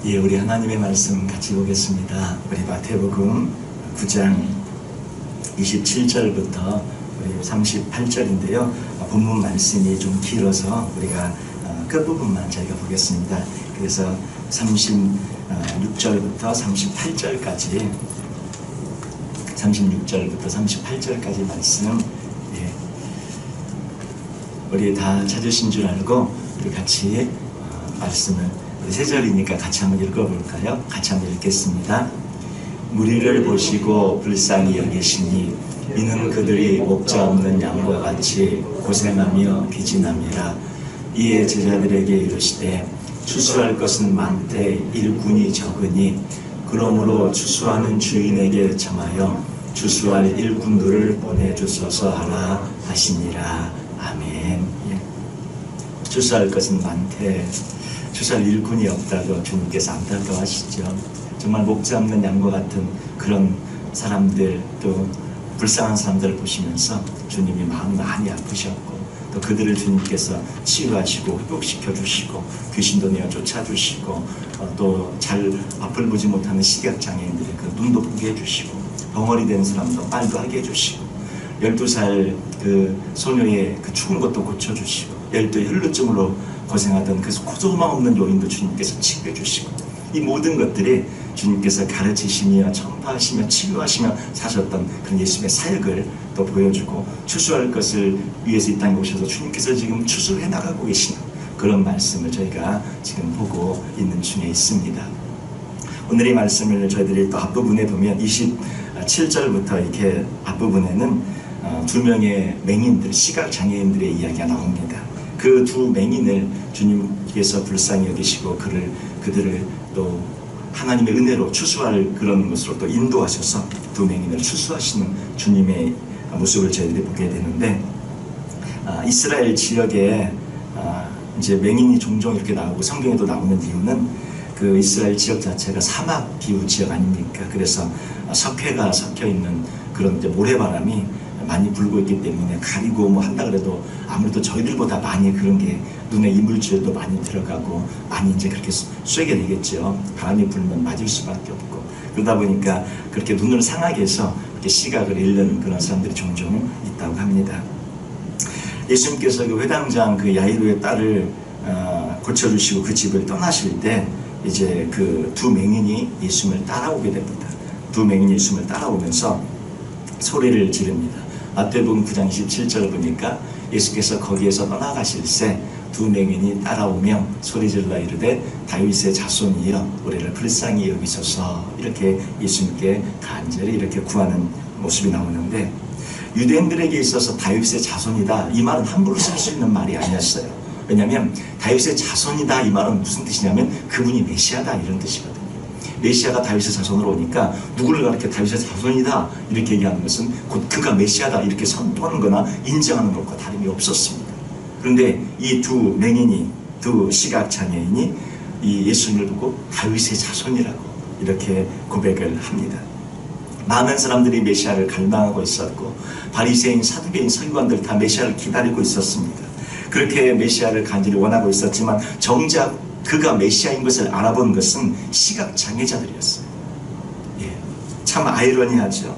예, 우리 하나님의 말씀 같이 보겠습니다. 우리 마태복음 9장 27절부터 우리 38절인데요. 본문 말씀이 좀 길어서 우리가 끝부분만 저희가 보겠습니다. 그래서 36절부터 38절까지 38절까지 말씀, 예, 우리 다 찾으신 줄 알고 우리 같이 말씀을, 세 절이니까 같이 한번 읽어볼까요? 같이 한번 읽겠습니다. 무리를 보시고 불쌍히 여기시니 이는 그들이 목자 없는 양과 같이 고생하며 기진함이라. 이에 제자들에게 이르시되 추수할 것은 많되 일꾼이 적으니 그러므로 추수하는 주인에게 청하여 추수할 일꾼들을 보내주소서 하라 하시니라. 아멘. 예. 추수할 것은 많되 추수할 일꾼이 없다고 주님께서 안타까워하시죠. 정말 목자 없는 양과 같은 그런 사람들, 또 불쌍한 사람들을 보시면서 주님이 마음이 많이 아프셨고, 또 그들을 주님께서 치유하시고 회복시켜 주시고 귀신도 내어 쫓아주시고, 또 잘 앞을 보지 못하는 시각장애인들의 그 눈도 보게 해주시고, 벙어리 된 사람도 말도 하게 해주시고, 12살 그 소녀의 그 추운 것도 고쳐주시고, 12의 혈루증으로 고생하던 그 소망 없는 요인도 주님께서 치유해 주시고, 이 모든 것들이 주님께서 가르치시며 전파하시며 치유하시며 사셨던 그런 예수님의 사역을 또 보여주고, 추수할 것을 위해서 이 땅에 오셔서 주님께서 지금 추수해 나가고 계시는 그런 말씀을 저희가 지금 보고 있는 중에 있습니다. 오늘의 말씀을 저희들이 또 앞부분에 보면 27절부터 이렇게 앞부분에는 두 명의 맹인들, 시각장애인들의 이야기가 나옵니다. 그 두 맹인을 주님께서 불쌍히 여기시고 그들을 또 하나님의 은혜로 추수할 그런 것으로 또 인도하셔서 두 맹인을 추수하시는 주님의 모습을 저희들이 보게 되는데, 이스라엘 지역에 이제 맹인이 종종 이렇게 나오고 성경에도 나오는 이유는 그 이스라엘 지역 자체가 사막 기후 지역 아닙니까? 그래서 석회가 섞여 있는 그런 이제 모래바람이 많이 불고 있기 때문에 가리고 뭐 한다 그래도 아무래도 저희들보다 많이 그런 게 눈에 이물질도 많이 들어가고 많이 이제 그렇게 쐬게 되겠죠. 바람이 불면 맞을 수밖에 없고, 그러다 보니까 그렇게 눈을 상하게 해서 이렇게 시각을 잃는 그런 사람들이 종종 있다고 합니다. 예수님께서 그 회당장 그 야이로의 딸을 고쳐주시고 그 집을 떠나실 때 이제 그 두 맹인이 예수님을 따라오게 됩니다. 두 맹인이 예수님을 따라오면서 소리를 지릅니다. 마태복음 9장 27절을 보니까 예수께서 거기에서 떠나가실 새 두 맹인이 따라오며 소리질러 이르되 다윗의 자손이여 우리를 불쌍히 여기소서, 이렇게 예수님께 간절히 이렇게 구하는 모습이 나오는데, 유대인들에게 있어서 다윗의 자손이다 이 말은 함부로 쓸 수 있는 말이 아니었어요. 왜냐하면 다윗의 자손이다 이 말은 무슨 뜻이냐면 그분이 메시아다 이런 뜻이거든요. 메시아가 다윗의 자손으로 오니까 누구를 가르쳐 다윗의 자손이다 이렇게 얘기하는 것은 곧 그가 메시아다 이렇게 선포하는 거나 인정하는 것과 다름이 없었습니다. 그런데 이 두 맹인이, 두 시각장애인이 이 예수님을 보고 다윗의 자손이라고 이렇게 고백을 합니다. 많은 사람들이 메시아를 갈망하고 있었고, 바리새인, 사두개인, 서기관들 다 메시아를 기다리고 있었습니다. 그렇게 메시아를 간절히 원하고 있었지만 정작 그가 메시아인 것을 알아본 것은 시각장애자들이었어요. 예, 참 아이러니하죠.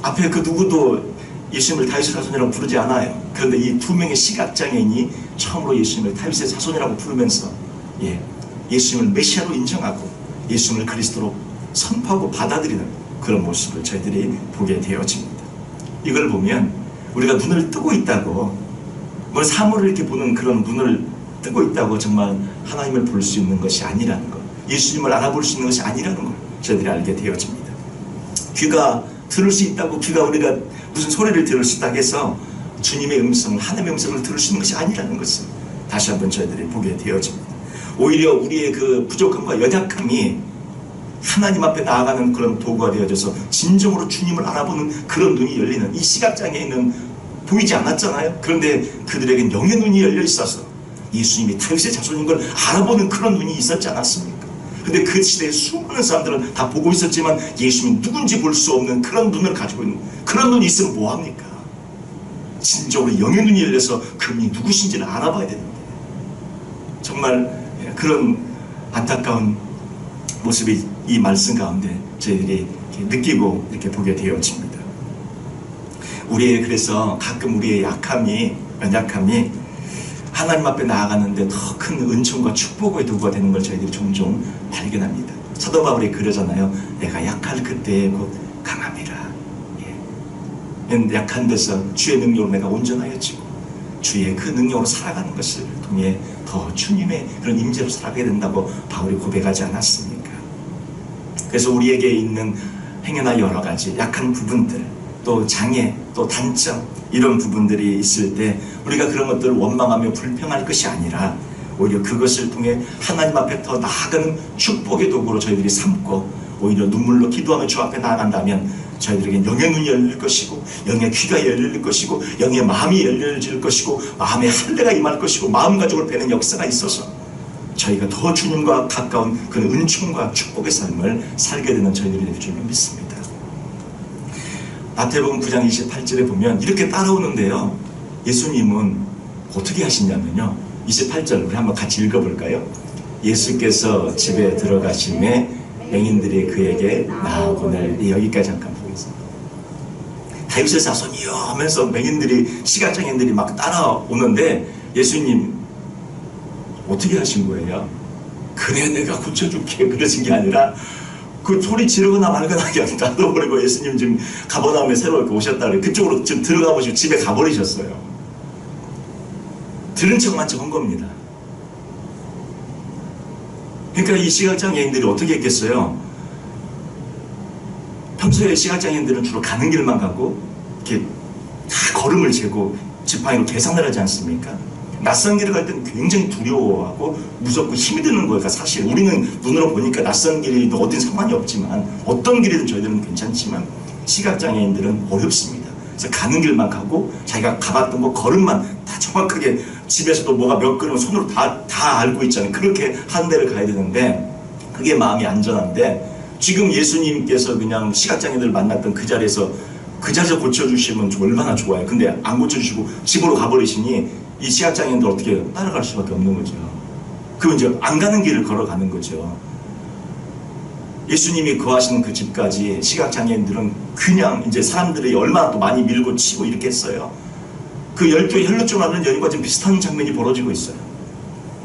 앞에 그 누구도 예수님을 다윗의 자손이라고 부르지 않아요. 그런데 이 두 명의 시각장애인이 처음으로 예수님을 다윗의 자손이라고 부르면서 예수님을 메시아로 인정하고 예수님을 그리스도로 선포하고 받아들이는 그런 모습을 저희들이 보게 되어집니다. 이걸 보면 우리가 눈을 뜨고 있다고, 뭐 사물을 이렇게 보는 그런 눈을 뜨고 있다고 정말 하나님을 볼 수 있는 것이 아니라는 것, 예수님을 알아볼 수 있는 것이 아니라는 걸 저희들이 알게 되어집니다. 귀가 들을 수 있다고, 귀가 우리가 무슨 소리를 들을 수 있다고 해서 주님의 음성을, 하나님의 음성을 들을 수 있는 것이 아니라는 것을 다시 한번 저희들이 보게 되어집니다. 오히려 우리의 그 부족함과 연약함이 하나님 앞에 나아가는 그런 도구가 되어져서 진정으로 주님을 알아보는 그런 눈이 열리는, 이 시각장애인은 보이지 않았잖아요. 그런데 그들에겐 영의 눈이 열려 있어서 예수님이 다윗의 자손인 걸 알아보는 그런 눈이 있었지 않았습니까? 근데 그 시대에 수많은 사람들은 다 보고 있었지만 예수님이 누군지 볼 수 없는 그런 눈을 가지고 있는, 그런 눈이 있으면 뭐합니까? 진정으로 영의 눈이 열려서 그분이 누구신지를 알아봐야 되는데, 정말 그런 안타까운 모습이 이 말씀 가운데 저희들이 이렇게 느끼고 이렇게 보게 되어집니다. 그래서 가끔 우리의 연약함이 하나님 앞에 나아가는데 더 큰 은총과 축복의 도구가 되는 걸 저희들이 종종 발견합니다. 사도 바울이 그러잖아요. 내가 약할 그때에 곧 강함이라. 약한 데서 주의 능력으로 내가 온전하여지고 주의 그 능력으로 살아가는 것을 통해 더 주님의 그런 임재로 살아가게 된다고 바울이 고백하지 않았습니까? 그래서 우리에게 있는 행여나 여러 가지 약한 부분들, 또 장애, 또 단점, 이런 부분들이 있을 때 우리가 그런 것들을 원망하며 불평할 것이 아니라 오히려 그것을 통해 하나님 앞에 더 나아가는 축복의 도구로 저희들이 삼고 오히려 눈물로 기도하며 주 앞에 나아간다면 저희들에게 영의 눈이 열릴 것이고 영의 귀가 열릴 것이고 영의 마음이 열려질 것이고 마음의 할례가 임할 것이고 마음가짐을 빼는 역사가 있어서 저희가 더 주님과 가까운 그런 은총과 축복의 삶을 살게 되는 저희들이 될 줄 믿습니다. 마태복음 9장 28절에 보면 이렇게 따라오는데요. 예수님은 어떻게 하시냐면요. 28절 우리 한번 같이 읽어볼까요? 예수께서 집에 들어가심에 맹인들이 그에게 나아오거늘. 여기까지 잠깐 보겠습니다. 다윗의 자손이요 하면서 맹인들이, 시각장애인들이 막 따라오는데 예수님 어떻게 하신 거예요? 그래 내가 고쳐줄게 그러신 게 아니라 그 소리 지르거나 말거나 그냥 놔둬버리고 예수님 지금 가버나움에 새로 이렇게 오셨다 그래. 그쪽으로 지금 들어가 보시고 집에 가버리셨어요. 들은 척만 한 겁니다. 그러니까 이 시각장애인들이 어떻게 했겠어요? 평소에 시각장애인들은 주로 가는 길만 가고 이렇게 다 걸음을 재고 지팡이로 계산을 하지 않습니까? 낯선 길을 갈 때는 굉장히 두려워하고 무섭고 힘이 드는 거예요. 그러니까 사실 우리는 눈으로 보니까 낯선 길이 어딘 상관이 없지만 어떤 길이든 저희들은 괜찮지만 시각장애인들은 어렵습니다. 그래서 가는 길만 가고 자기가 가봤던 거 걸음만 다 정확하게 집에서도 뭐가 몇 걸음 손으로 다 알고 있잖아요. 그렇게 한 데를 가야 되는데 그게 마음이 안전한데 지금 예수님께서 그냥 시각장애인들을 만났던 그 자리에서 고쳐주시면 얼마나 좋아요. 근데 안 고쳐주시고 집으로 가버리시니 이 시각장애인들 어떻게 따라갈 수밖에 없는 거죠. 그건 이제 안 가는 길을 걸어가는 거죠. 예수님이 거하시는 그 집까지 시각장애인들은 그냥 이제 사람들이 얼마나 또 많이 밀고 치고 이렇게 했어요. 그 10교의 혈루증 앓는 여인과 지금 비슷한 장면이 벌어지고 있어요.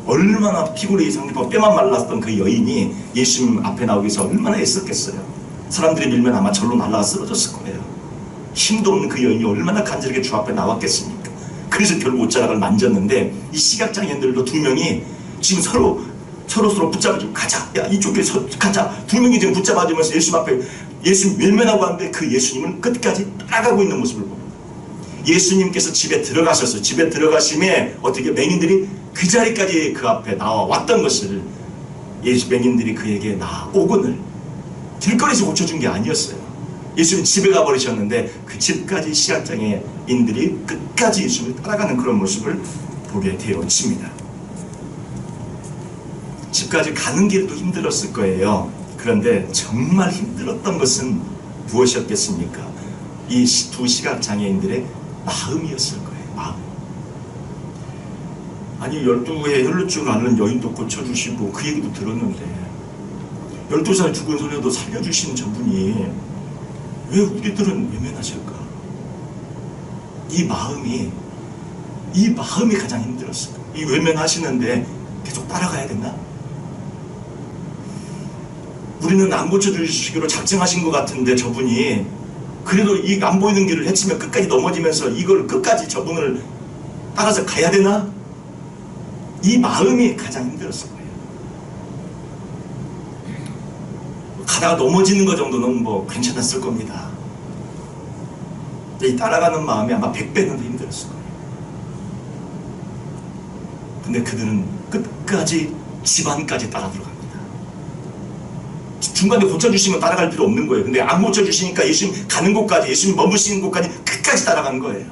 얼마나 피골이 이상하고 뼈만 말랐던 그 여인이 예수님 앞에 나오기 위해서 얼마나 애썼겠어요. 사람들이 밀면 아마 절로 날아가 쓰러졌을 거예요. 힘도 없는 그 여인이 얼마나 간절하게 주 앞에 나왔겠습니까? 그래서 결국 옷자락을 만졌는데 이 시각장애인들도 두 명이 지금 서로 붙잡아주고 가자, 야 이쪽에 가자, 두 명이 지금 붙잡아주면서 예수님 앞에 예수님 외면하고 하는데 그 예수님은 끝까지 따라가고 있는 모습을 봅니다. 예수님께서 집에 들어가셔서 집에 들어가심에 어떻게 맹인들이 그 자리까지 그 앞에 나와 왔던 것을 맹인들이 그에게 나오거늘 길거리에서 고쳐준 게 아니었어요. 예수님 집에 가버리셨는데 그 집까지 시각장애인들이 끝까지 예수님을 따라가는 그런 모습을 보게 되어집니다. 집까지 가는 길도 힘들었을 거예요. 그런데 정말 힘들었던 것은 무엇이었겠습니까? 이 두 시각장애인들의 마음이었을 거예요. 마음. 아니 12의 혈루증을 앓는 여인도 고쳐주시고 그 얘기도 들었는데 12살 죽은 소녀도 살려주신 저분이 왜 우리들은 외면하실까? 이 마음이 가장 힘들었을 거예요. 이 외면하시는데 계속 따라가야 되나? 우리는 안 고쳐주시기로 작정하신 것 같은데 저분이 그래도 이 안 보이는 길을 헤치며 끝까지 넘어지면서 이걸 끝까지 저분을 따라서 가야 되나? 이 마음이 가장 힘들었을 거예요. 가다가 넘어지는 것 정도는 뭐 괜찮았을 겁니다. 이 따라가는 마음이 아마 100배는 더 힘들었을 거예요. 근데 그들은 끝까지 집안까지 따라 들어갑니다. 중간에 고쳐주시면 따라갈 필요 없는 거예요. 근데 안 고쳐주시니까 예수님 가는 곳까지, 예수님 머무시는 곳까지 끝까지 따라간 거예요.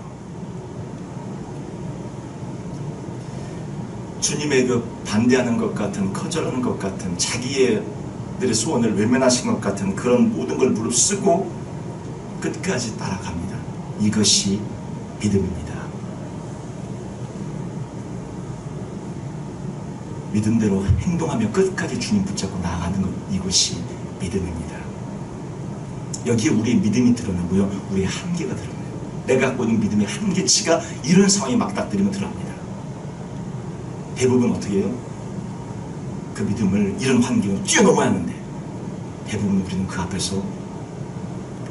주님의 그 반대하는 것 같은, 거절하는 것 같은, 자기들의 소원을 외면하신 것 같은 그런 모든 걸 무릅쓰고 끝까지 따라갑니다. 이것이 믿음입니다. 믿음대로 행동하며 끝까지 주님 붙잡고 나아가는 것, 이것이 믿음입니다. 여기에 우리의 믿음이 드러나고요, 우리의 한계가 드러나요. 내가 갖고 있는 믿음의 한계치가 이런 상황이 막닥뜨리면 드러납니다. 대부분 어떻게 해요? 그 믿음을 이런 환경을 뛰어넘어야 하는데 대부분 우리는 그 앞에서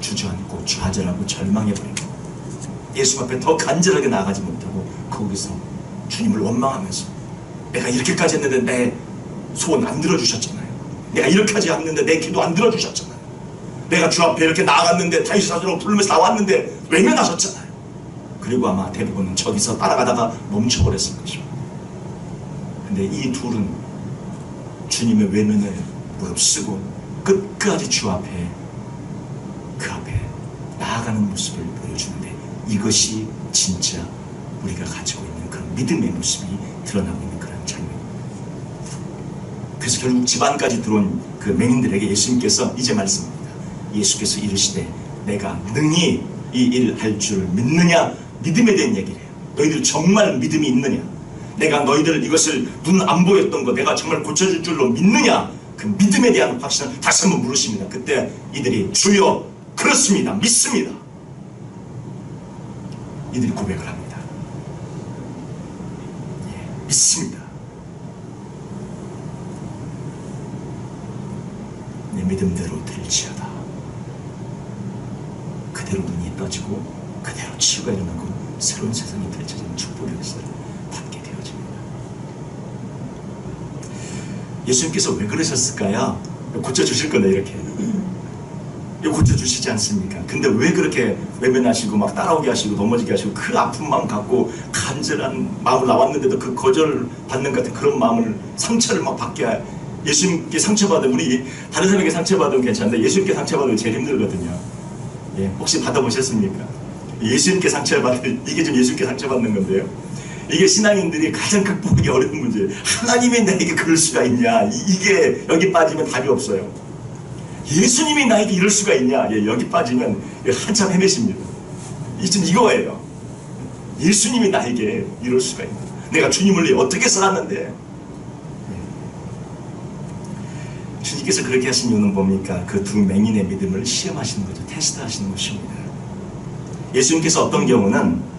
주저앉고 좌절하고 절망해버리고 예수 앞에 더 간절하게 나아가지 못하고 거기서 주님을 원망하면서 내가 이렇게까지 했는데 내 소원 안 들어주셨잖아요. 내가 이렇게 하지 않는데 내 기도 안 들어주셨잖아요. 내가 주 앞에 이렇게 나아갔는데 다윗의 사도로 부르면서 나왔는데 외면하셨잖아요. 그리고 아마 대부분은 저기서 따라가다가 멈춰버렸을 것입니다. 근데 이 둘은 주님의 외면을 무릅쓰고 끝까지 주 앞에, 그 앞에 나아가는 모습을 보여주는데, 이것이 진짜 우리가 가지고 있는 그런 믿음의 모습이 드러나고 있는 그런 장면입니다. 그래서 결국 집안까지 들어온 그 맹인들에게 예수님께서 이제 말씀합니다. 예수께서 이르시되 내가 능히 이 일 할 줄 믿느냐? 믿음에 대한 얘기를 해요. 너희들 정말 믿음이 있느냐? 내가 너희들 이것을 눈 안 보였던 거 내가 정말 고쳐줄 줄로 믿느냐? 그 믿음에 대한 확신을 다시 한번 물으십니다. 그때 이들이 주여 그렇습니다, 믿습니다, 이들이 고백을 합니다. 예, 믿습니다. 내 믿음대로 될지어다. 그대로 눈이 떠지고 그대로 치유가 일어나고 새로운 세상이 펼쳐지는 축복의 역사를 받게 되어집니다. 예수님께서 왜 그러셨을까요? 고쳐주실 거다 이렇게. 고쳐주시지 않습니까? 근데 왜 그렇게 외면하시고 막 따라오게 하시고 넘어지게 하시고 그 아픈 마음 갖고 간절한 마음을 나왔는데도 그 거절받는 같은 그런 마음을, 상처를 막 받게, 예수님께 상처받은, 우리 다른 사람에게 상처받으면 괜찮은데 예수님께 상처받으면 제일 힘들거든요. 예, 혹시 받아보셨습니까? 예수님께 상처를 받을, 이게 좀 예수님께 상처받는 건데요. 이게 신앙인들이 가장 극복하기 어려운 문제예요. 하나님이 나에게 그럴 수가 있냐? 이게 여기 빠지면 답이 없어요. 예수님이 나에게 이럴 수가 있냐? 예, 여기 빠지면 한참 헤매십니다. 지금 이거예요. 예수님이 나에게 이럴 수가 있냐? 내가 주님을 위해 어떻게 살았는데? 주님께서 그렇게 하신 이유는 뭡니까? 그 두 맹인의 믿음을 시험하시는 거죠. 테스트하시는 것입니다. 예수님께서 어떤 경우는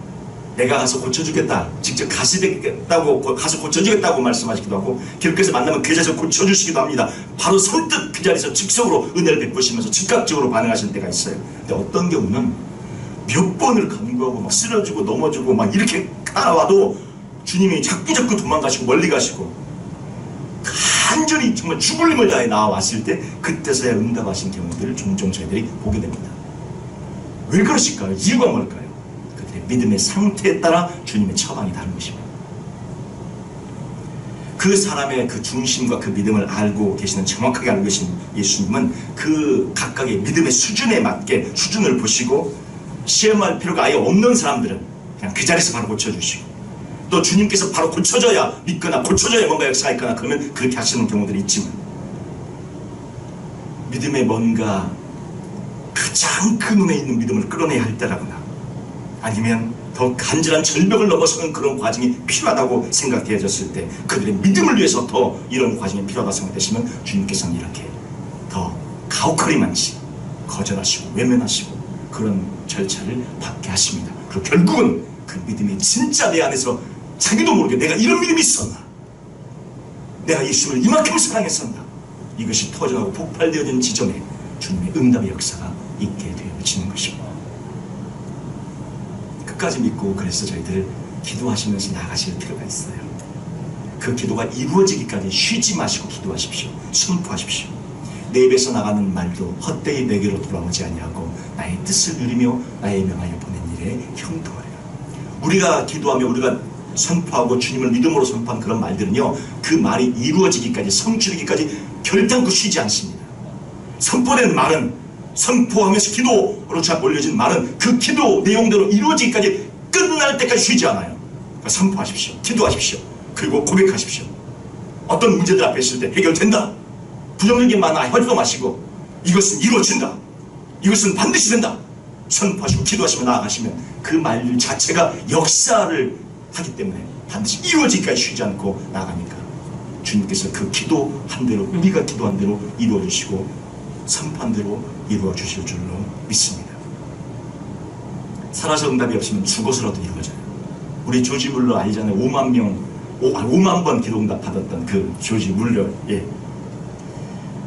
내가 가서 고쳐주겠다, 직접 가시겠다고, 가서 고쳐주겠다고 말씀하시기도 하고, 길거리에서 만나면 그 자리에서 고쳐주시기도 합니다. 바로 선뜻 그 자리에서 즉석으로 은혜를 베푸시면서 즉각적으로 반응하시는 때가 있어요. 근데 어떤 경우는 몇 번을 간구하고 막 쓰러지고 넘어지고 막 이렇게 따라와도 주님이 자꾸 도망가시고 멀리 가시고 간절히 정말 죽을 힘을 다해 나와왔을 때 그때서야 응답하신 경우들을 종종 저희들이 보게 됩니다. 왜 그러실까요? 이유가 뭘까요? 그들의 믿음의 상태에 따라 주님의 처방이 다른 것입니다. 그 사람의 그 중심과 그 믿음을 알고 계시는, 정확하게 알고 계신 예수님은 그 각각의 믿음의 수준에 맞게 수준을 보시고 시험할 필요가 아예 없는 사람들은 그냥 그 자리에서 바로 고쳐주시고, 또 주님께서 바로 고쳐져야 믿거나 고쳐져야 뭔가 역사가 있거나 그러면 그렇게 하시는 경우들이 있지만, 믿음의 뭔가 가장 그 눈에 있는 믿음을 끌어내야 할 때라거나 아니면 더 간절한 절벽을 넘어서는 그런 과정이 필요하다고 생각되어졌을 때, 그들의 믿음을 위해서 더 이런 과정이 필요하다고 생각되시면 주님께서는 이렇게 더 가혹거림한지 거절하시고 외면하시고 그런 절차를 받게 하십니다. 그리고 결국은 그 믿음이 진짜 내 안에서 자기도 모르게 내가 이런 믿음이 있었나, 내가 예수를 이만큼 사랑했었나, 이것이 터져나고 폭발되어진 지점에 주님의 응답의 역사가 있게 되어지는 것입니다. 끝까지 믿고, 그래서 저희들 기도하시면서 나가실 필요가 있어요. 그 기도가 이루어지기까지 쉬지 마시고 기도하십시오. 선포하십시오. 내 입에서 나가는 말도 헛되이 내게로 돌아오지 아니하고 나의 뜻을 누리며 나의 명하여 보낸 일에 형통하리라. 우리가 기도하며 우리가 선포하고 주님을 믿음으로 선포한 그런 말들은요, 그 말이 이루어지기까지, 성취되기까지 결단코 쉬지 않습니다. 선포된 말은, 선포하면서 기도로 잘 올려진 말은 그 기도 내용대로 이루어지기까지 끝날 때까지 쉬지 않아요. 그러니까 선포하십시오. 기도하십시오. 그리고 고백하십시오. 어떤 문제들 앞에 있을 때 해결된다, 부정적인 말 하지도 마시고 이것은 이루어진다, 이것은 반드시 된다 선포하시고 기도하시며 나아가시면 그 말 자체가 역사를 하기 때문에 반드시 이루어지기까지 쉬지 않고 나아가니까 주님께서 그 기도한 대로, 우리가 기도한 대로 이루어 주시고 선포한 대로 이루어 주실 줄로 믿습니다. 살아서 응답이 없으면 죽어서라도 이루어져요. 우리 조지 물러 알잖아요. 5만 번 기도 응답 받았던 그 조지 물러. 예.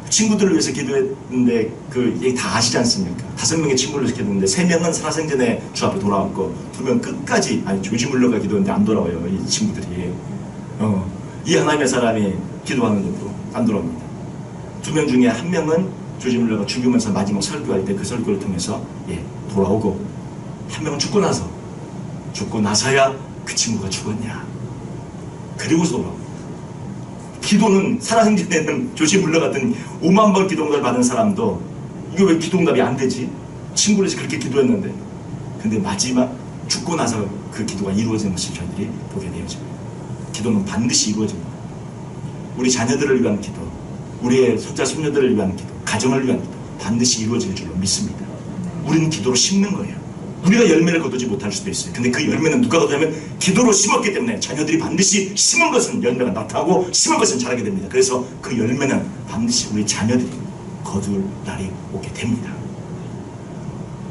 친구들을 위해서 기도했는데 그 얘기 다 아시지 않습니까? 5명의 친구를 위해서 기도했는데 3명은 살아생전에 주 앞에 돌아왔고 2명 끝까지, 아니 조지 물러가 기도했는데 안 돌아와요. 이 친구들이. 이 하나님의 사람이 기도하는데도 안 돌아옵니다. 2명 중에 1명은 조지 물러가 죽으면서 마지막 설교할 때 그 설교를 통해서 돌아오고, 1명은 죽고 나서야 그 친구가 죽었냐. 그리고서 돌아오고. 기도는 살아생전에는 조지 물러 같은 5만 번 기도응답을 받은 사람도 이거 왜 기도응답이 안 되지? 친구를 해서 그렇게 기도했는데. 근데 마지막 죽고 나서 그 기도가 이루어지는 것을 저희들이 보게 되어집니다. 기도는 반드시 이루어집니다. 우리 자녀들을 위한 기도, 우리의 손자 손녀들을 위한 기도, 가정을 위한 기도 반드시 이루어질 줄로 믿습니다. 우리는 기도로 심는 거예요. 우리가 열매를 거두지 못할 수도 있어요. 근데 그 열매는 누가 거두냐면 기도로 심었기 때문에 자녀들이 반드시 심은 것은 열매가 나타나고 심은 것은 자라게 됩니다. 그래서 그 열매는 반드시 우리 자녀들이 거둘 날이 오게 됩니다.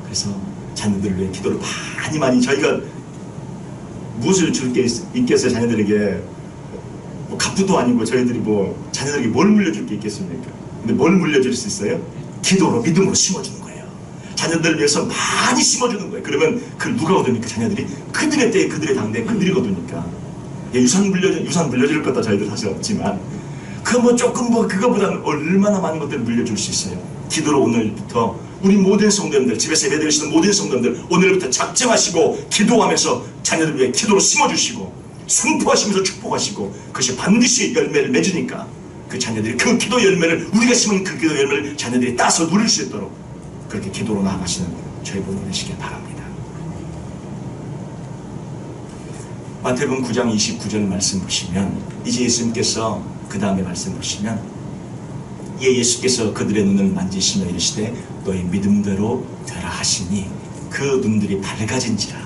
그래서 자녀들을 위해 기도를 많이 저희가 무엇을 줄 게 있겠어요? 자녀들에게 뭐 갑부도 아니고 저희들이 뭐 자녀들에게 뭘 물려줄 게 있겠습니까? 근데 뭘 물려줄 수 있어요? 기도로, 믿음으로 심어주는 거예요. 자녀들을 위해서 많이 심어주는 거예요. 그러면 그걸 누가 거두니까? 자녀들이 그들의 때에 그들의 당대에 그들이 거두니까. 유산 물려줄 것도 저희들 사실 없지만 그 뭐 조금 뭐 그거보다는 얼마나 많은 것들을 물려줄 수 있어요. 기도로 오늘부터 우리 모든 성도님들, 집에서 예배드리시는 모든 성도님들 오늘부터 작정하시고 기도하면서 자녀들 위해 기도로 심어주시고 선포하시면서 축복하시고 그것이 반드시 열매를 맺으니까 그 자녀들이 그 기도 열매를, 우리가 심은 그 기도 열매를 자녀들이 따서 누릴 수 있도록 그렇게 기도로 나아가시는 저희 모두 되시길 바랍니다. 마태복음 9장 29절 말씀 보시면, 이제 예수님께서 그 다음에 말씀 보시면, 예수께서 그들의 눈을 만지시며 이르시되 너희 믿음대로 되라 하시니 그 눈들이 밝아진지라.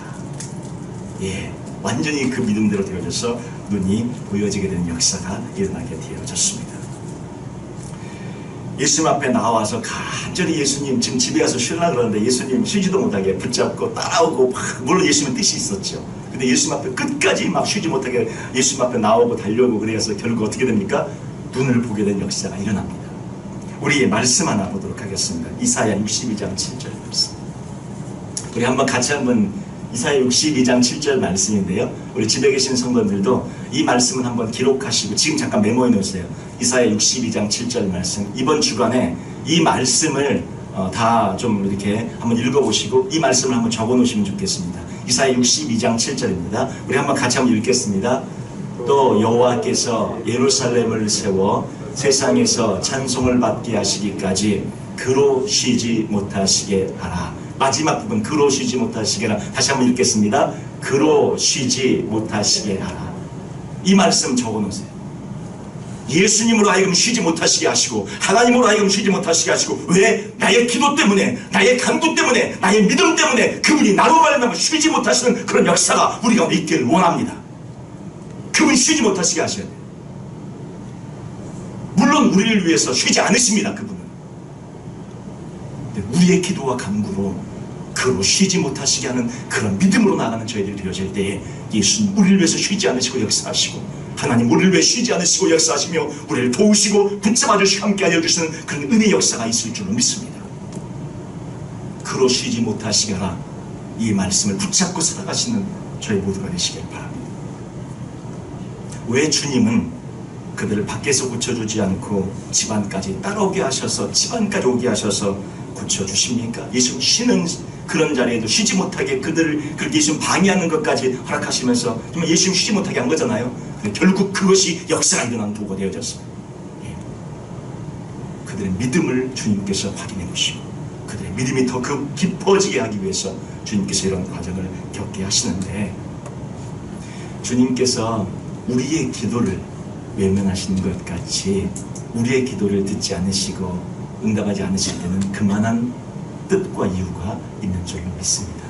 완전히 그 믿음대로 되어져서 눈이 보여지게 되는 역사가 일어나게 되어졌습니다. 예수님 앞에 나와서 간절히 예수님 지금 집에 가서 쉬려고 그러는데 예수님 쉬지도 못하게 붙잡고 따라오고 물론 예수님의 뜻이 있었죠. 근데 예수님 앞에 끝까지 막 쉬지 못하게 예수님 앞에 나오고 달려오고 그래서 결국 어떻게 됩니까? 눈을 보게 된 역사가 일어납니다. 우리 말씀 하나 보도록 하겠습니다. 이사야 62장 7절 말씀. 우리 같이 한번 이사야 62장 7절 말씀인데요. 우리 집에 계신 성도님들도 이 말씀을 한번 기록하시고 지금 잠깐 메모해 놓으세요. 이사야 62장 7절 말씀. 이번 주간에 이 말씀을 다 좀 이렇게 한번 읽어보시고 이 말씀을 한번 적어 놓으시면 좋겠습니다. 이사야 62장 7절입니다. 우리 한번 같이 한번 읽겠습니다. 또 여호와께서 예루살렘을 세워 세상에서 찬송을 받게 하시기까지 그로 쉬지 못하시게 하라. 마지막 부분 그로 쉬지 못하시게 하라. 다시 한번 읽겠습니다. 그로 쉬지 못하시게 하라. 이 말씀 적어 놓으세요. 예수님으로 하여금 쉬지 못하시게 하시고 하나님으로 하여금 쉬지 못하시게 하시고, 왜? 나의 기도 때문에, 나의 간구 때문에, 나의 믿음 때문에 그분이 나로 말미암아 쉬지 못하시는 그런 역사가 우리가 있기를 원합니다. 그분이 쉬지 못하시게 하셔야 돼요. 물론 우리를 위해서 쉬지 않으십니다. 그분은. 근데 우리의 기도와 간구로 그로 쉬지 못하시게 하는 그런 믿음으로 나가는 저희들이 되어질 때에 예수님 우리를 위해서 쉬지 않으시고 역사하시고, 하나님 우리를 위해 쉬지 않으시고 역사하시며 우리를 도우시고 붙잡아 주시고 함께 하여 주시는 그런 은혜의 역사가 있을 줄로 믿습니다. 그로 쉬지 못하시게 하라. 이 말씀을 붙잡고 살아가시는 저희 모두가 되시길 바랍니다. 왜 주님은 그들을 밖에서 고쳐주지 않고 집안까지 따라오게 하셔서, 집안까지 오게 하셔서 고쳐주십니까? 예수님 쉬는 그런 자리에도 쉬지 못하게 그들을 그렇게 예수님 방해하는 것까지 허락하시면서 정말 예수님 쉬지 못하게 한 거잖아요. 근데 결국 그것이 역사가 일어난 도구가 되어졌습니다. 그들의 믿음을 주님께서 확인해 보시고 그들의 믿음이 더 깊어지게 하기 위해서 주님께서 이런 과정을 겪게 하시는데, 주님께서 우리의 기도를 외면하시는 것 같이 우리의 기도를 듣지 않으시고 응답하지 않으실 때는 그만한 뜻과 이유가 있는 줄로 믿습니다.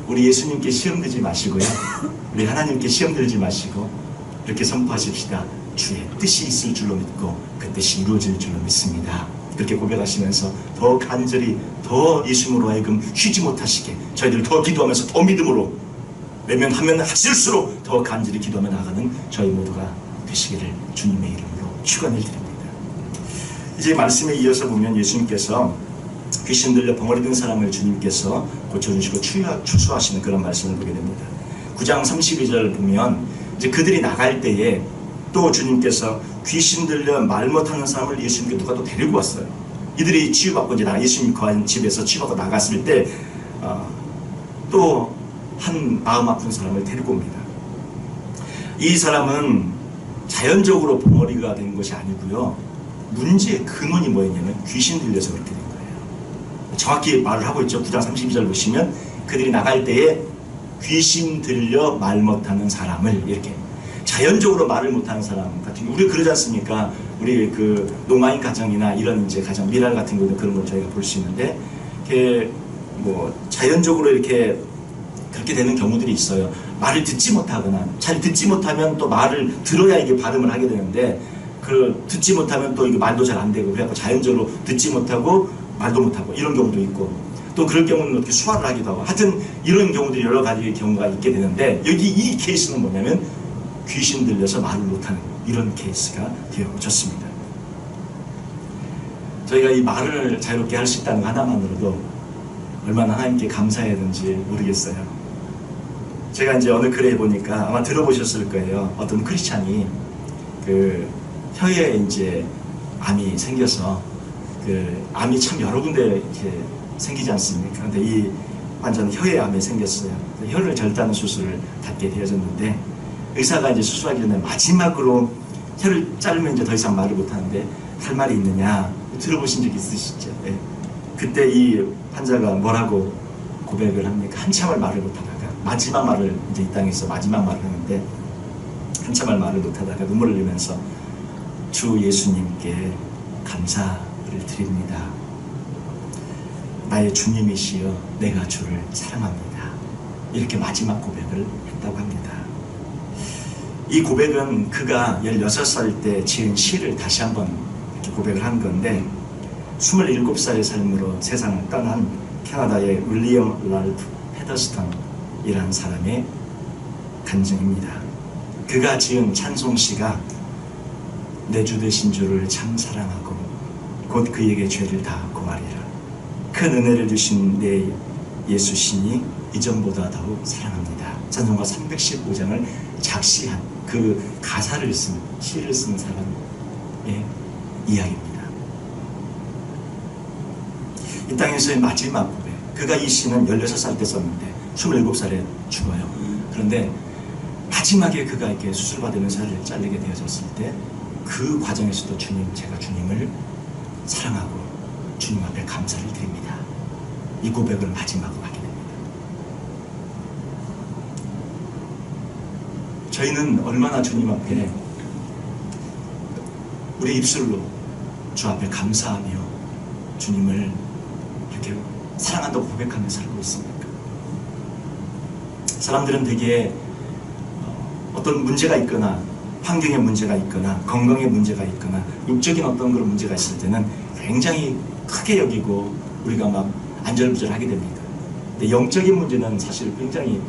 우리 예수님께 시험 들지 마시고요, 우리 하나님께 시험 들지 마시고 이렇게 선포하십시다. 주의 뜻이 있을 줄로 믿고 그 뜻이 이루어질 줄로 믿습니다. 그렇게 고백하시면서 더 간절히 더 예수님으로 하여금 쉬지 못하시게 저희들 더 기도하면서 더 믿음으로 외면하면 하실수록 더 간절히 기도하며 나가는 저희 모두가 되시기를 주님의 이름으로 축원을 드립니다. 이제 말씀에 이어서 보면 예수님께서 귀신 들려 벙어리 든 사람을 주님께서 고쳐주시고 추수하시는 그런 말씀을 보게 됩니다. 9장 32절 보면 이제 그들이 나갈 때에 또 주님께서 귀신 들려 말 못하는 사람을 예수님께 누가 또 데리고 왔어요. 이들이 치유받고 이제 예수님 거한 집에서 치유받고 나갔을 때 또 한 마음 아픈 사람을 데리고 옵니다. 이 사람은 자연적으로 벙어리가 된 것이 아니고요. 문제의 근원이 뭐였냐면 귀신 들려서 그렇게 된 거예요. 정확히 말을 하고 있죠. 9장 32절 보시면 그들이 나갈 때에 귀신 들려 말 못하는 사람을 이렇게 자연적으로 말을 못하는 사람 같은 경우 우리 그러지 않습니까? 우리 그 농아인 가정이나 이런 이제 가정 미랄 같은 경우도 그런 걸 저희가 볼 수 있는데 이렇게 뭐 자연적으로 이렇게 그렇게 되는 경우들이 있어요. 말을 듣지 못하거나 잘 듣지 못하면 또 말을 들어야 이게 발음을 하게 되는데 그 듣지 못하면 또 이게 말도 잘 안 되고 그래갖고 자연적으로 듣지 못하고 말도 못하고 이런 경우도 있고 또 그럴 경우는 어떻게 수화를 하기도 하고 하여튼 이런 경우들이 여러 가지 경우가 있게 되는데 여기 이 케이스는 뭐냐면 귀신 들려서 말을 못하는 이런 케이스가 되어졌습니다. 저희가 이 말을 자유롭게 할 수 있다는 거 하나만으로도 얼마나 하나님께 감사해야 되는지 모르겠어요. 제가 이제 어느 글에 보니까 아마 들어보셨을 거예요. 어떤 크리스찬이 그 혀에 이제 암이 생겨서 그 암이 참 여러 군데 이렇게 생기지 않습니까? 근데 이 환자는 혀에 암이 생겼어요. 혀를 절단하는 수술을 받게 되어졌는데 의사가 이제 수술하기 전에 마지막으로 혀를 자르면 이제 더 이상 말을 못하는데 할 말이 있느냐 들어보신 적 있으시죠? 네. 그때 이 환자가 뭐라고 고백을 합니까? 한참을 말을 못하다가 마지막 말을 이제 이 땅에서 마지막 말을 하는데 한참을 말을 못하다가 눈물을 흘리면서 주 예수님께 감사를 드립니다. 나의 주님이시여 내가 주를 사랑합니다. 이렇게 마지막 고백을 했다고 합니다. 이 고백은 그가 16살 때 지은 시를 다시 한번 이렇게 고백을 한 건데 27살의 삶으로 세상을 떠난 캐나다의 윌리엄 랄프 헤더스턴이라는 사람의 간증입니다. 그가 지은 찬송시가 내 주 되신 주를 참 사랑하고 곧 그에게 죄를 다 고하리라. 큰 은혜를 주신 내 예수시니 이전보다 더욱 사랑합니다. 찬송가 315장을 작시한 그 가사를 쓴 시를 쓴 사람의 이야기입니다. 이 땅에서의 마지막 고백. 그가 이 시는 16살 때 썼는데 27살에 죽어요. 그런데 마지막에 그가 이렇게 수술받으면서 혀를 잘리게 되어졌을 때 그 과정에서도 제가 주님을 사랑하고 주님 앞에 감사를 드립니다. 이 고백을 마지막으로 하게 됩니다. 저희는 얼마나 주님 앞에 우리 입술로 주 앞에 감사하며 주님을 이렇게 사랑한다고 고백하며 살고 있습니까? 사람들은 되게 어떤 문제가 있거나 환경에 문제가 있거나 건강에 문제가 있거나 육적인 어떤 그런 문제가 있을 때는 굉장히 크게 여기고 우리가 막 안절부절하게 됩니다. 근데 영적인 문제는 사실 굉장히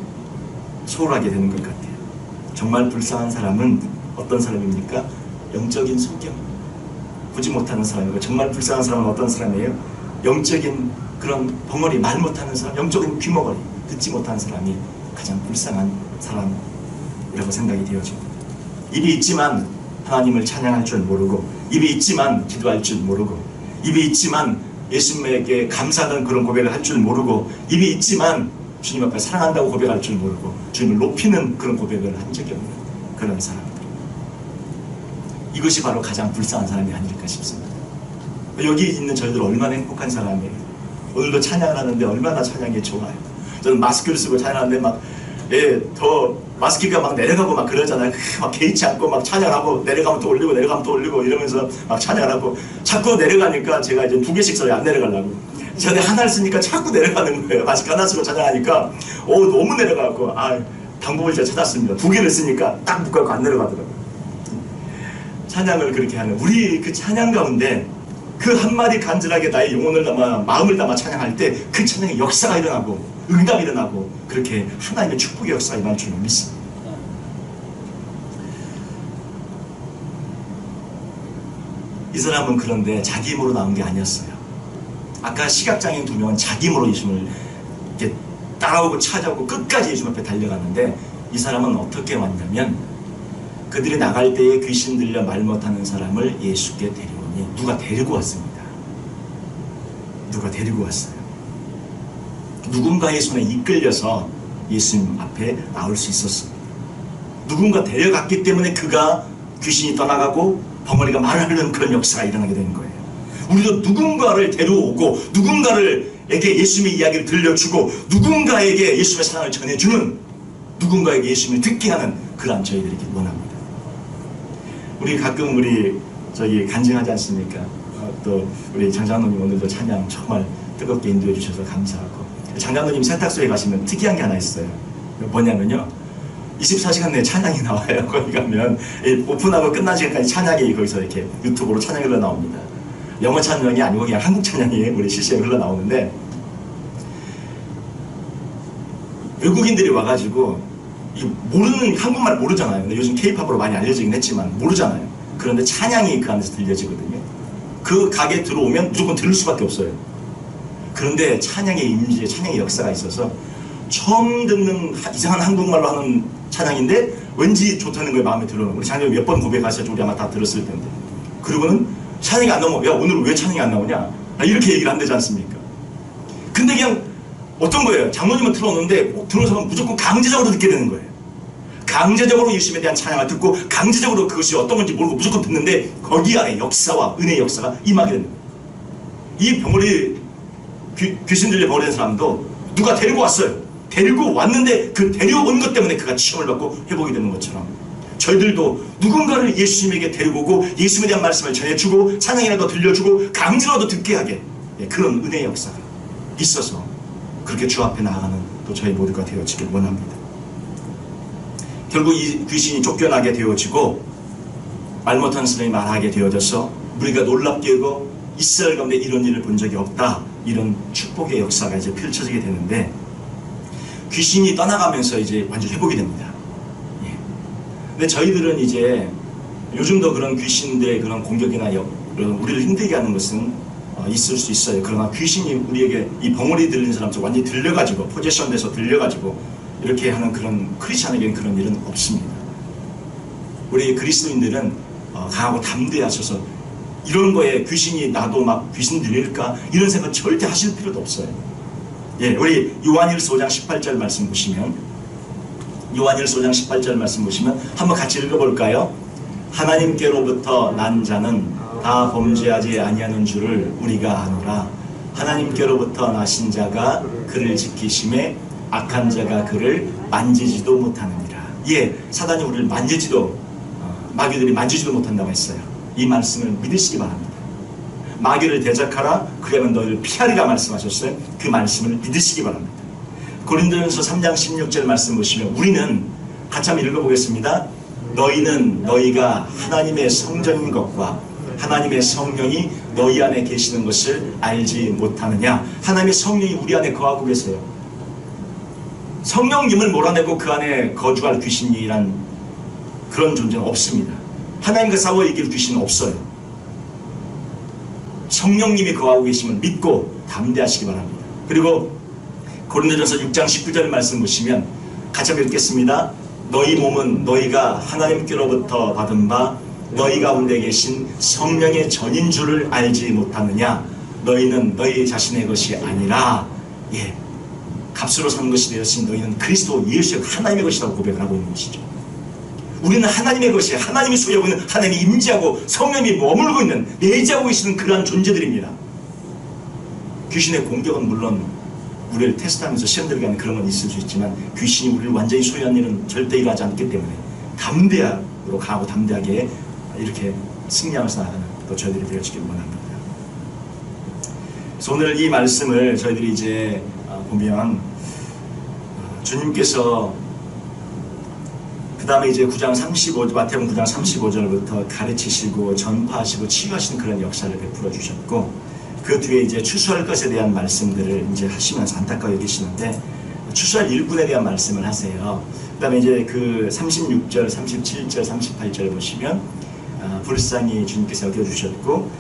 소홀하게 되는 것 같아요. 정말 불쌍한 사람은 어떤 사람입니까? 영적인 소경 보지 못하는 사람이고 정말 불쌍한 사람은 어떤 사람이에요? 영적인 그런 벙어리 말 못하는 사람, 영적인 귀머거리 듣지 못하는 사람이 가장 불쌍한 사람이라고 생각이 되어집니다. 입이 있지만 하나님을 찬양할 줄 모르고 입이 있지만 기도할 줄 모르고 입이 있지만 예수님에게 감사하는 그런 고백을 할 줄 모르고 입이 있지만 주님 앞에 사랑한다고 고백할 줄 모르고 주님을 높이는 그런 고백을 한 적이 없는 그런 사람들. 이것이 바로 가장 불쌍한 사람이 아닐까 싶습니다. 여기 있는 저희들 얼마나 행복한 사람이에요. 오늘도 찬양을 하는데 얼마나 찬양이 좋아요. 저는 마스크를 쓰고 찬양하는데 더 마스크가 막 내려가고 막 그러잖아요. 막 개의치 않고 막 찬양하고 내려가면 또 올리고 내려가면 또 올리고 이러면서 막 찬양하고 자꾸 내려가니까 제가 이제 2개씩 써요. 안 내려가려고. 전에 하나를 쓰니까 자꾸 내려가는 거예요. 마스크 하나 쓰고 찬양하니까 너무 내려가고 방법을 제가 찾았습니다. 2개를 쓰니까 딱 묶어갖고 안 내려가더라고요. 찬양을 그렇게 하는 우리 그 찬양 가운데 그 한마디 간절하게 나의 영혼을 담아 마음을 담아 찬양할 때 그 찬양의 역사가 일어나고 응답이 일어나고 그렇게 하나님의 축복의 역사가 일어날 줄 믿습니다. 이 사람은 그런데 자기 힘으로 나온 게 아니었어요. 아까 시각장애인 2명은 자기 힘으로 예수님을 이렇게 따라오고 찾아오고 끝까지 예수님 앞에 달려갔는데 이 사람은 어떻게 왔냐면 그들이 나갈 때에 귀신 들려 말 못하는 사람을 예수께 데려오니 누가 데리고 왔습니다. 누가 데리고 왔어요. 누군가의 손에 이끌려서 예수님 앞에 나올 수 있었습니다. 누군가 데려갔기 때문에 그가 귀신이 떠나가고 벙어리가 말을 하는 그런 역사가 일어나게 되는 거예요. 우리도 누군가를 데려오고 누군가에게 예수님의 이야기를 들려주고 누군가에게 예수님의 사랑을 전해주는 누군가에게 예수님을 듣게 하는 그런 저희들이기 원합니다. 우리 가끔 저기 간증하지 않습니까? 또 우리 장장로님 오늘도 찬양 정말 뜨겁게 인도해 주셔서 감사하고 장장로님 세탁소에 가시면 특이한 게 하나 있어요. 뭐냐면요 24시간 내에 찬양이 나와요. 거기 가면 오픈하고 끝난 시간까지 찬양이 거기서 이렇게 유튜브로 찬양이 흘러나옵니다. 영어 찬양이 아니고 그냥 한국 찬양이 우리 CCM에 흘러나오는데 외국인들이 와가지고 모르는 한국말 모르잖아요. 근데 요즘 K-팝으로 많이 알려지긴 했지만 모르잖아요. 그런데 찬양이 그 안에서 들려지거든요. 그 가게에 들어오면 무조건 들을 수밖에 없어요. 그런데 찬양의 임재, 찬양의 역사가 있어서 처음 듣는 이상한 한국말로 하는 찬양인데 왠지 좋다는 거에 마음에 들어요. 우리 장님 몇 번 고백하셨죠? 우리 아마 다 들었을 텐데. 그리고는 찬양이 안 나오면 야 오늘 왜 찬양이 안 나오냐? 이렇게 얘기를 한다지 않습니까? 근데 그냥 어떤 거예요? 장로님은 틀어놓는데 들어온 사람은 무조건 강제적으로 듣게 되는 거예요. 강제적으로 예수님에 대한 찬양을 듣고 강제적으로 그것이 어떤 건지 모르고 무조건 듣는데 거기 안에 역사와 은혜의 역사가 임하게 되는 거예요. 이 벙어리 귀신 들려 벙어리 된 사람도 누가 데리고 왔어요. 데리고 왔는데 그 데려온 것 때문에 그가 치유를 받고 회복이 되는 것처럼 저희들도 누군가를 예수님에게 데리고 오고 예수님에 대한 말씀을 전해주고 찬양이라도 들려주고 강제로도 듣게 하게 그런 은혜의 역사가 있어서 그렇게 주 앞에 나아가는 또 저희 모두가 되어지길 원합니다. 결국 이 귀신이 쫓겨나게 되어지고 말 못하는 사람이 말하게 되어져서 우리가 놀랍게도 이스라엘 가운데 이런 일을 본 적이 없다. 이런 축복의 역사가 이제 펼쳐지게 되는데 귀신이 떠나가면서 이제 완전 회복이 됩니다. 예. 근데 저희들은 이제 요즘도 그런 귀신들의 그런 공격이나 우리를 힘들게 하는 것은 있을 수 있어요. 그러나 귀신이 우리에게 이 벙어리 들리는 사람처럼 완전히 들려가지고 포지션 돼서 들려가지고 이렇게 하는 그런 크리스찬에게는 그런 일은 없습니다. 우리 그리스도인들은 강하고 담대하셔서 이런 거에 귀신이 나도 막 귀신 들릴까 이런 생각 절대 하실 필요도 없어요. 예, 우리 요한일서 5장 18절 말씀 보시면 요한일서 5장 18절 말씀 보시면 한번 같이 읽어볼까요? 하나님께로부터 난 자는 다 범죄하지 아니하는 줄을 우리가 아노라. 하나님께로부터 나신 자가 그를 지키심에 악한 자가 그를 만지지도 못하느니라. 예, 사단이 우리를 만지지도 마귀들이 만지지도 못한다고 했어요. 이 말씀을 믿으시기 바랍니다. 마귀를 대적하라 그러면 너희를 피하리라 말씀하셨어요. 그 말씀을 믿으시기 바랍니다. 고린도전서 3장 16절 말씀 보시면 우리는 같이 한번 읽어보겠습니다. 너희는 너희가 하나님의 성전인 것과 하나님의 성령이 너희 안에 계시는 것을 알지 못하느냐. 하나님의 성령이 우리 안에 거하고 계세요. 성령님을 몰아내고 그 안에 거주할 귀신이란 그런 존재는 없습니다. 하나님과 싸워 이길 귀신은 없어요. 성령님이 거하고 계심을 믿고 담대하시기 바랍니다. 그리고 고린도전서 6장 19절 말씀 보시면 같이 한번 읽겠습니다. 너희 몸은 너희가 하나님께로부터 받은 바 너희 가운데 계신 성령의 전인 줄을 알지 못하느냐. 너희는 너희 자신의 것이 아니라 예, 값으로 산 것이 되었으니 너희는 그리스도 예수의 하나님의 것이라고 고백을 하고 있는 것이죠. 우리는 하나님의 것이 하나님이 소유하고 있는 하나님이 임재하고 성령이 머물고 있는 내재하고 계시는 그러한 존재들입니다. 귀신의 공격은 물론 우리를 테스트하면서 시험 들게 하는 그런 건 있을 수 있지만 귀신이 우리를 완전히 소유한 일은 절대 일어나지 않기 때문에 담대하고 강하고 담대하게 이렇게 승리하면서 나가는 또 저희들이 되어지길 원합니다. 그래서 오늘 이 말씀을 저희들이 이제 보면 주님께서 그 다음에 이제 9장 35, 마태복음 9장 35절부터 가르치시고 전파하시고 치유하시는 그런 역사를 베풀어 주셨고, 그 뒤에 이제 추수할 것에 대한 말씀들을 이제 하시면서 안타까워 여기시는데, 추수할 일꾼에 대한 말씀을 하세요. 그 다음에 이제 그 36절, 37절, 38절 보시면 불쌍히 주님께서 여겨주셨고,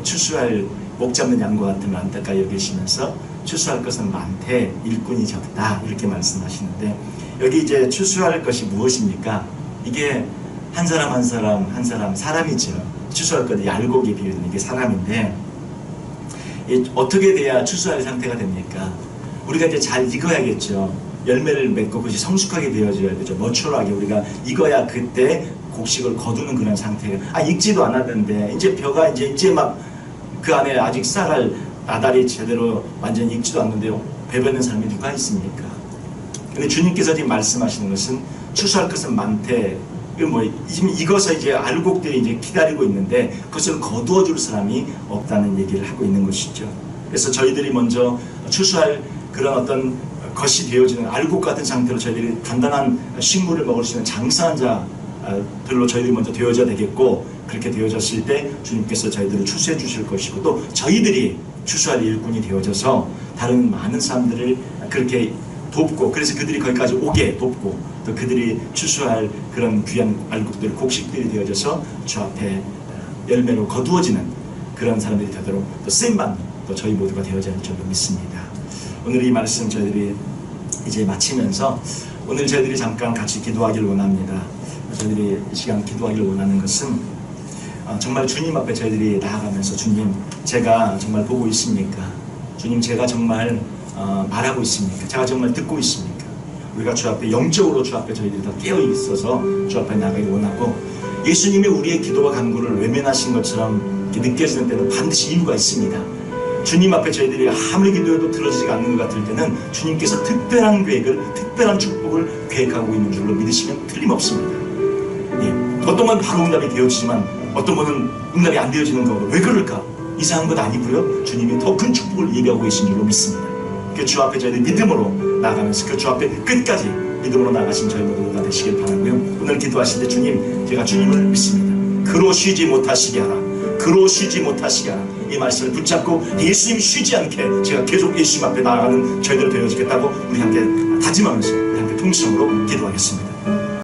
추수할 목 잡는 양과 같으면 안타까워 여기시면서 추수할 것은 많되 일꾼이 적다, 이렇게 말씀하시는데, 여기 이제 추수할 것이 무엇입니까? 이게 한 사람 한 사람 한 사람 사람이죠. 추수할 것이 알곡에 비유되는 이게 사람인데, 어떻게 돼야 추수할 상태가 됩니까? 우리가 이제 잘 익어야겠죠. 열매를 맺고 그것이 성숙하게 되어져야 되죠. 머추러하게 우리가 익어야 그때 곡식을 거두는 그런 상태가, 익지도 않았는데 이제 벼가 이제 막 그 안에 아직 쌀알 나달이 제대로 완전히 익지도 않는데 배변는 사람이 누가 있습니까? 근데 주님께서 지금 말씀하시는 것은 추수할 것은 많되, 지금 익어서 이제 알곡들이 이제 기다리고 있는데 그것을 거두어 줄 사람이 없다는 얘기를 하고 있는 것이죠. 그래서 저희들이 먼저 추수할 그런 어떤 것이 되어지는 알곡 같은 상태로 저희들이 단단한 식물을 먹을 수 있는 장성한 자들로 저희들이 먼저 되어져야 되겠고, 그렇게 되어졌을 때 주님께서 저희들을 추수해 주실 것이고, 또 저희들이 추수할 일꾼이 되어져서 다른 많은 사람들을 그렇게 돕고, 그래서 그들이 거기까지 오게 돕고, 또 그들이 추수할 그런 귀한 알곡들, 곡식들이 되어져서 주 앞에 열매로 거두어지는 그런 사람들이 되도록 또 쓰임받는 또 저희 모두가 되어져야 할 줄로 믿습니다. 오늘 이 말씀 저희들이 이제 마치면서 오늘 저희들이 잠깐 같이 기도하기를 원합니다. 저희들이 이 시간 기도하기를 원하는 것은 정말 주님 앞에 저희들이 나아가면서, 주님, 제가 정말 보고 있습니까? 주님, 제가 정말 말하고 있습니까? 제가 정말 듣고 있습니까? 우리가 주 앞에 영적으로 주 앞에 저희들이 더 깨어 있어서 주 앞에 나가기 원하고, 예수님이 우리의 기도와 간구를 외면하신 것처럼 느껴지는 때는 반드시 이유가 있습니다. 주님 앞에 저희들이 아무리 기도해도 들어지지가 않는 것 같을 때는 주님께서 특별한 계획을, 특별한 축복을 계획하고 있는 줄로 믿으시면 틀림없습니다. 어떤 건 바로 응답이 되어지지만 어떤 분은 응답이 안 되어지는 거고, 왜 그럴까? 이상한 것 아니고요, 주님이 더 큰 축복을 예비하고 계신 줄로 믿습니다. 그 주 앞에 저희들 믿음으로 나아가면서 그 주 앞에 끝까지 믿음으로 나가신 저희 모두가 되시길 바라고요. 오늘 기도하실 때, 주님, 제가 주님을 믿습니다. 그로 쉬지 못하시게 하라, 그로 쉬지 못하시게 하라, 이 말씀을 붙잡고 예수님 쉬지 않게 제가 계속 예수님 앞에 나아가는 저희들 되어지겠다고 우리 함께 다짐하면서 우리 함께 통성으로 기도하겠습니다.